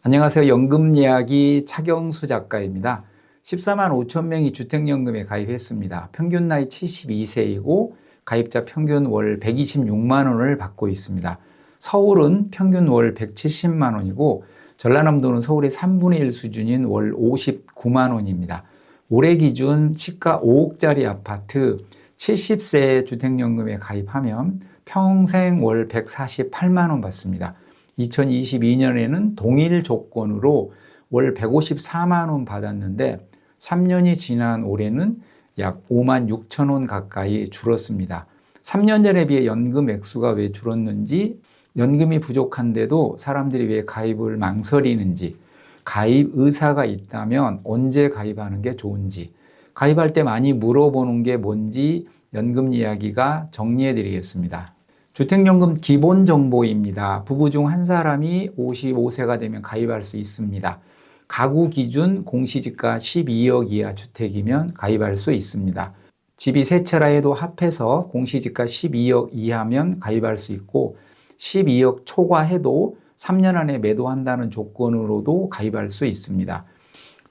안녕하세요. 연금 이야기 차경수 작가입니다. 14만 5천 명이 주택연금에 가입했습니다. 평균 나이 72세이고 가입자 평균 월 126만 원을 받고 있습니다. 서울은 평균 월 170만 원이고 전라남도는 서울의 3분의 1 수준인 월 59만 원입니다. 올해 기준 시가 5억짜리 아파트 70세 주택연금에 가입하면 평생 월 148만 원 받습니다. 2022년에는 동일 조건으로 월 154만 원 받았는데 3년이 지난 올해는 약 5만 6천 원 가까이 줄었습니다. 3년 전에 비해 연금 액수가 왜 줄었는지, 연금이 부족한데도 사람들이 왜 가입을 망설이는지, 가입 의사가 있다면 언제 가입하는 게 좋은지, 가입할 때 많이 물어보는 게 뭔지 연금 이야기가 정리해 드리겠습니다. 주택연금 기본 정보입니다. 부부 중 한 사람이 55세가 되면 가입할 수 있습니다. 가구 기준 공시지가 12억 이하 주택이면 가입할 수 있습니다. 집이 세 채라 해도 합해서 공시지가 12억 이하면 가입할 수 있고 12억 초과해도 3년 안에 매도한다는 조건으로도 가입할 수 있습니다.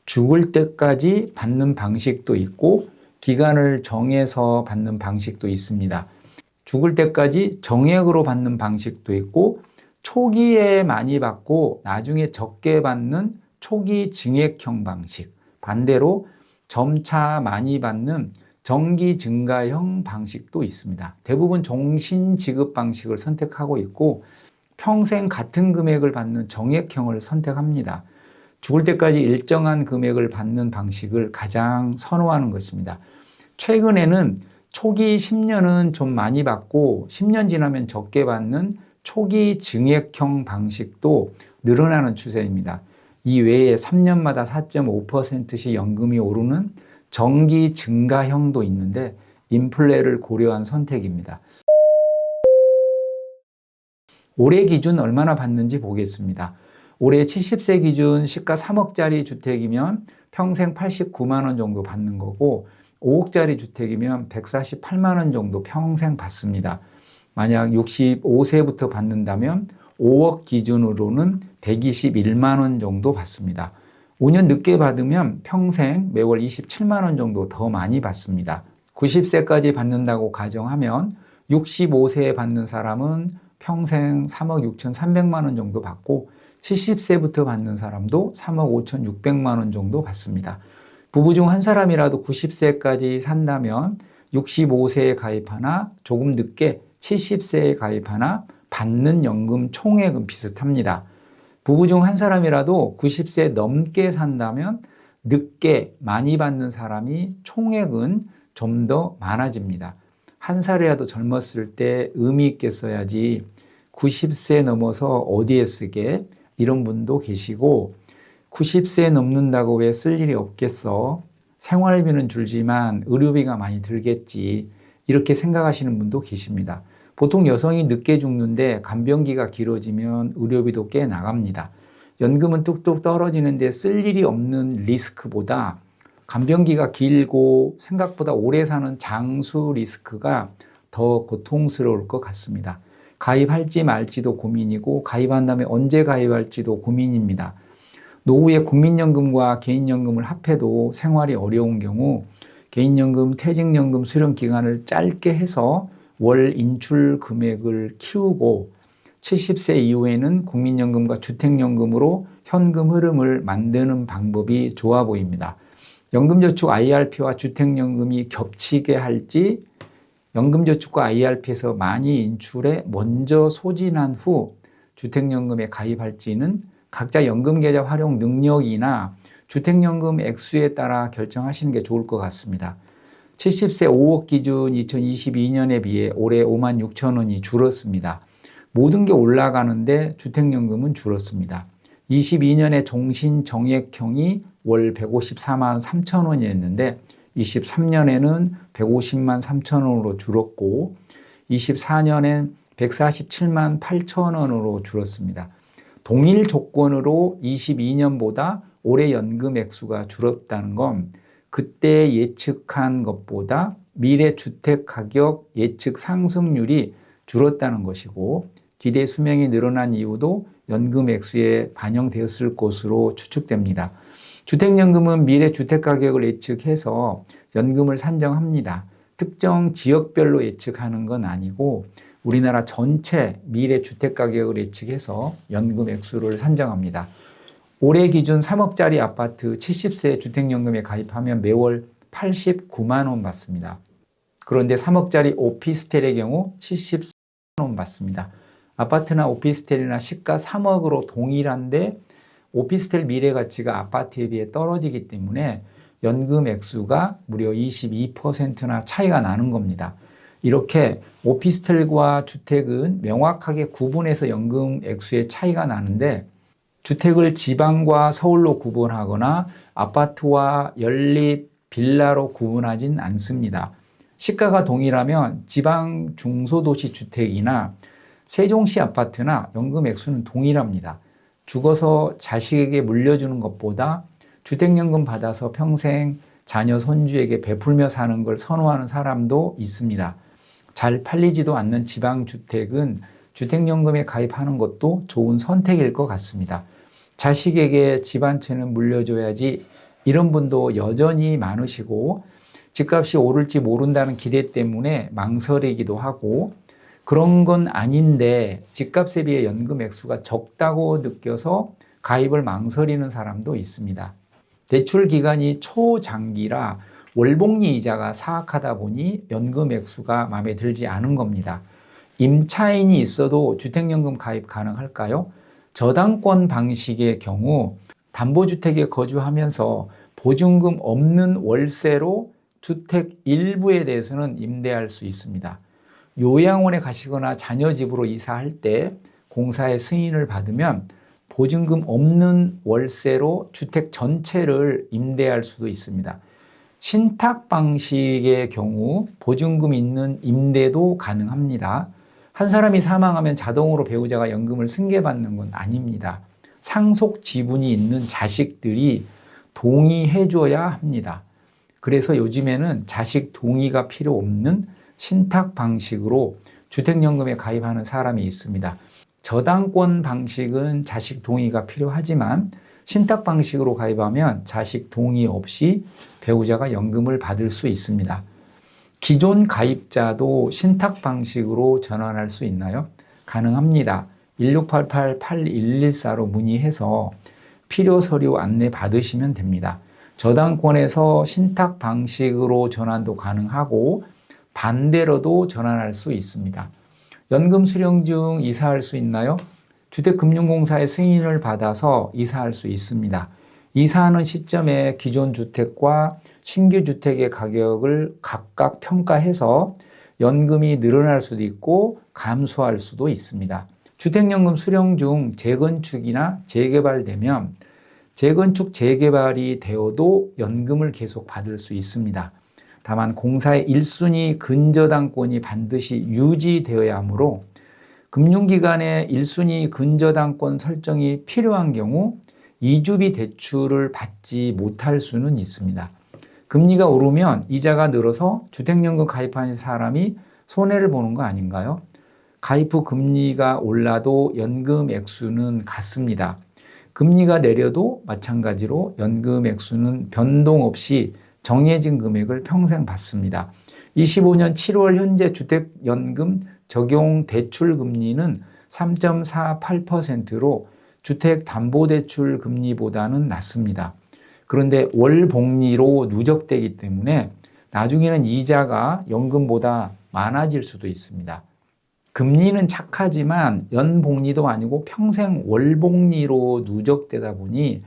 죽을 때까지 받는 방식도 있고 기간을 정해서 받는 방식도 있습니다. 죽을 때까지 정액으로 받는 방식도 있고 초기에 많이 받고 나중에 적게 받는 초기 증액형 방식, 반대로 점차 많이 받는 정기 증가형 방식도 있습니다. 대부분 종신 지급 방식을 선택하고 있고 평생 같은 금액을 받는 정액형을 선택합니다. 죽을 때까지 일정한 금액을 받는 방식을 가장 선호하는 것입니다. 최근에는 초기 10년은 좀 많이 받고 10년 지나면 적게 받는 초기 증액형 방식도 늘어나는 추세입니다. 이 외에 3년마다 4.5%씩 연금이 오르는 정기 증가형도 있는데 인플레를 고려한 선택입니다. 올해 기준 얼마나 받는지 보겠습니다. 올해 70세 기준 시가 3억짜리 주택이면 평생 89만 원 정도 받는 거고 5억짜리 주택이면 148만 원 정도 평생 받습니다. 만약 65세부터 받는다면 5억 기준으로는 121만 원 정도 받습니다. 5년 늦게 받으면 평생 매월 27만 원 정도 더 많이 받습니다. 90세까지 받는다고 가정하면 65세에 받는 사람은 평생 3억 6,300만 원 정도 받고 70세부터 받는 사람도 3억 5,600만 원 정도 받습니다. 부부 중 한 사람이라도 90세까지 산다면 65세에 가입하나 조금 늦게 70세에 가입하나 받는 연금 총액은 비슷합니다. 부부 중 한 사람이라도 90세 넘게 산다면 늦게 많이 받는 사람이 총액은 좀 더 많아집니다. 한 살이라도 젊었을 때 의미 있게 써야지 90세 넘어서 어디에 쓰게, 이런 분도 계시고 90세 넘는다고 왜 쓸 일이 없겠어? 생활비는 줄지만 의료비가 많이 들겠지. 이렇게 생각하시는 분도 계십니다. 보통 여성이 늦게 죽는데 간병기가 길어지면 의료비도 꽤 나갑니다. 연금은 뚝뚝 떨어지는데 쓸 일이 없는 리스크보다 간병기가 길고 생각보다 오래 사는 장수 리스크가 더 고통스러울 것 같습니다. 가입할지 말지도 고민이고 가입한 다음에 언제 가입할지도 고민입니다. 노후에 국민연금과 개인연금을 합해도 생활이 어려운 경우 개인연금, 퇴직연금 수령 기간을 짧게 해서 월 인출 금액을 키우고 70세 이후에는 국민연금과 주택연금으로 현금 흐름을 만드는 방법이 좋아 보입니다. 연금저축 IRP와 주택연금이 겹치게 할지, 연금저축과 IRP에서 많이 인출해 먼저 소진한 후 주택연금에 가입할지는 각자 연금계좌 활용 능력이나 주택연금 액수에 따라 결정하시는 게 좋을 것 같습니다. 70세 5억 기준 2022년에 비해 올해 5만 6천 원이 줄었습니다. 모든 게 올라가는데 주택연금은 줄었습니다. 22년에 종신정액형이 월 154만 3천 원이었는데 23년에는 150만 3천 원으로 줄었고 24년엔 147만 8천 원으로 줄었습니다. 동일 조건으로 22년보다 올해 연금 액수가 줄었다는 건 그때 예측한 것보다 미래 주택 가격 예측 상승률이 줄었다는 것이고 기대 수명이 늘어난 이유도 연금 액수에 반영되었을 것으로 추측됩니다. 주택연금은 미래 주택가격을 예측해서 연금을 산정합니다. 특정 지역별로 예측하는 건 아니고 우리나라 전체 미래 주택가격을 예측해서 연금 액수를 산정합니다. 올해 기준 3억짜리 아파트 70세 주택연금에 가입하면 매월 89만 원 받습니다. 그런데 3억짜리 오피스텔의 경우 74만 원 받습니다. 아파트나 오피스텔이나 시가 3억으로 동일한데 오피스텔 미래 가치가 아파트에 비해 떨어지기 때문에 연금 액수가 무려 22%나 차이가 나는 겁니다. 이렇게 오피스텔과 주택은 명확하게 구분해서 연금 액수의 차이가 나는데 주택을 지방과 서울로 구분하거나 아파트와 연립, 빌라로 구분하진 않습니다. 시가가 동일하면 지방 중소도시 주택이나 세종시 아파트나 연금 액수는 동일합니다. 죽어서 자식에게 물려주는 것보다 주택연금 받아서 평생 자녀 손주에게 베풀며 사는 걸 선호하는 사람도 있습니다. 잘 팔리지도 않는 지방주택은 주택연금에 가입하는 것도 좋은 선택일 것 같습니다. 자식에게 집 한 채는 물려줘야지 이런 분도 여전히 많으시고 집값이 오를지 모른다는 기대 때문에 망설이기도 하고 그런 건 아닌데 집값에 비해 연금 액수가 적다고 느껴서 가입을 망설이는 사람도 있습니다. 대출 기간이 초장기라 월복리 이자가 사악하다 보니 연금 액수가 마음에 들지 않은 겁니다. 임차인이 있어도 주택연금 가입 가능할까요? 저당권 방식의 경우 담보주택에 거주하면서 보증금 없는 월세로 주택 일부에 대해서는 임대할 수 있습니다. 요양원에 가시거나 자녀 집으로 이사할 때 공사의 승인을 받으면 보증금 없는 월세로 주택 전체를 임대할 수도 있습니다. 신탁 방식의 경우 보증금 있는 임대도 가능합니다. 한 사람이 사망하면 자동으로 배우자가 연금을 승계받는 건 아닙니다. 상속 지분이 있는 자식들이 동의해줘야 합니다. 그래서 요즘에는 자식 동의가 필요 없는 신탁 방식으로 주택연금에 가입하는 사람이 있습니다. 저당권 방식은 자식 동의가 필요하지만 신탁 방식으로 가입하면 자식 동의 없이 배우자가 연금을 받을 수 있습니다. 기존 가입자도 신탁 방식으로 전환할 수 있나요? 가능합니다. 1688-8114로 문의해서 필요 서류 안내 받으시면 됩니다. 저당권에서 신탁 방식으로 전환도 가능하고 반대로도 전환할 수 있습니다. 연금 수령 중 이사할 수 있나요? 주택금융공사의 승인을 받아서 이사할 수 있습니다. 이사하는 시점에 기존 주택과 신규 주택의 가격을 각각 평가해서 연금이 늘어날 수도 있고 감소할 수도 있습니다. 주택연금 수령 중 재건축이나 재개발되면 재건축 재개발이 되어도 연금을 계속 받을 수 있습니다. 다만 공사의 1순위 근저당권이 반드시 유지되어야 하므로 금융기관의 1순위 근저당권 설정이 필요한 경우 이주비 대출을 받지 못할 수는 있습니다. 금리가 오르면 이자가 늘어서 주택연금 가입한 사람이 손해를 보는 거 아닌가요? 가입 후 금리가 올라도 연금 액수는 같습니다. 금리가 내려도 마찬가지로 연금 액수는 변동 없이 정해진 금액을 평생 받습니다. 25년 7월 현재 주택연금 적용 대출 금리는 3.48%로 주택담보대출 금리보다는 낮습니다. 그런데 월복리로 누적되기 때문에 나중에는 이자가 연금보다 많아질 수도 있습니다. 금리는 착하지만 연복리도 아니고 평생 월복리로 누적되다 보니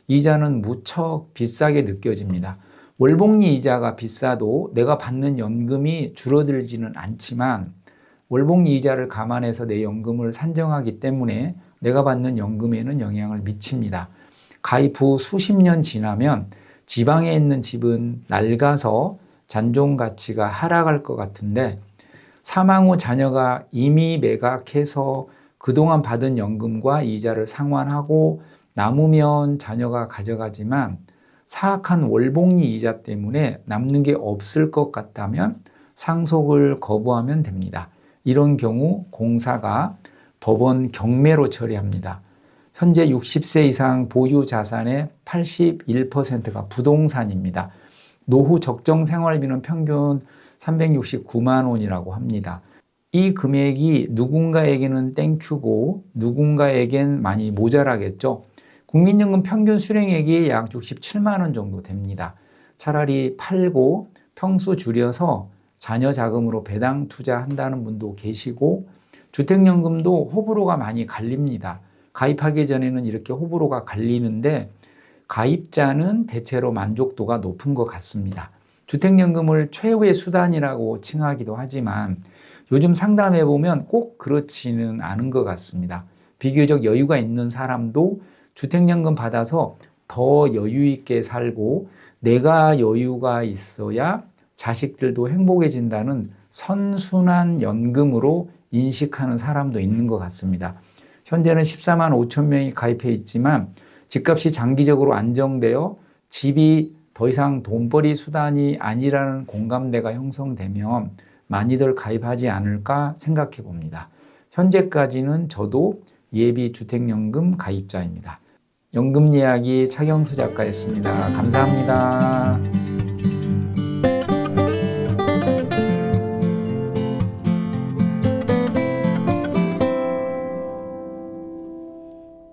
이자는 무척 비싸게 느껴집니다. 월복리 이자가 비싸도 내가 받는 연금이 줄어들지는 않지만 월복리 이자를 감안해서 내 연금을 산정하기 때문에 내가 받는 연금에는 영향을 미칩니다. 가입 후 수십 년 지나면 지방에 있는 집은 낡아서 잔존 가치가 하락할 것 같은데 사망 후 자녀가 이미 매각해서 그동안 받은 연금과 이자를 상환하고 남으면 자녀가 가져가지만 사악한 월복리 이자 때문에 남는 게 없을 것 같다면 상속을 거부하면 됩니다. 이런 경우 공사가 법원 경매로 처리합니다. 현재 60세 이상 보유 자산의 81%가 부동산입니다. 노후 적정 생활비는 평균 369만 원이라고 합니다. 이 금액이 누군가에게는 땡큐고 누군가에겐 많이 모자라겠죠. 국민연금 평균 수령액이 약 67만 원 정도 됩니다. 차라리 팔고 평수 줄여서 자녀 자금으로 배당 투자한다는 분도 계시고, 주택연금도 호불호가 많이 갈립니다. 가입하기 전에는 이렇게 호불호가 갈리는데 가입자는 대체로 만족도가 높은 것 같습니다. 주택연금을 최후의 수단이라고 칭하기도 하지만 요즘 상담해 보면 꼭 그렇지는 않은 것 같습니다. 비교적 여유가 있는 사람도 주택연금 받아서 더 여유 있게 살고, 내가 여유가 있어야 자식들도 행복해진다는 선순환 연금으로 인식하는 사람도 있는 것 같습니다. 현재는 14만 5천 명이 가입해 있지만 집값이 장기적으로 안정되어 집이 더 이상 돈벌이 수단이 아니라는 공감대가 형성되면 많이들 가입하지 않을까 생각해 봅니다. 현재까지는 저도 예비 주택연금 가입자입니다. 연금 이야기 차경수 작가였습니다. 감사합니다.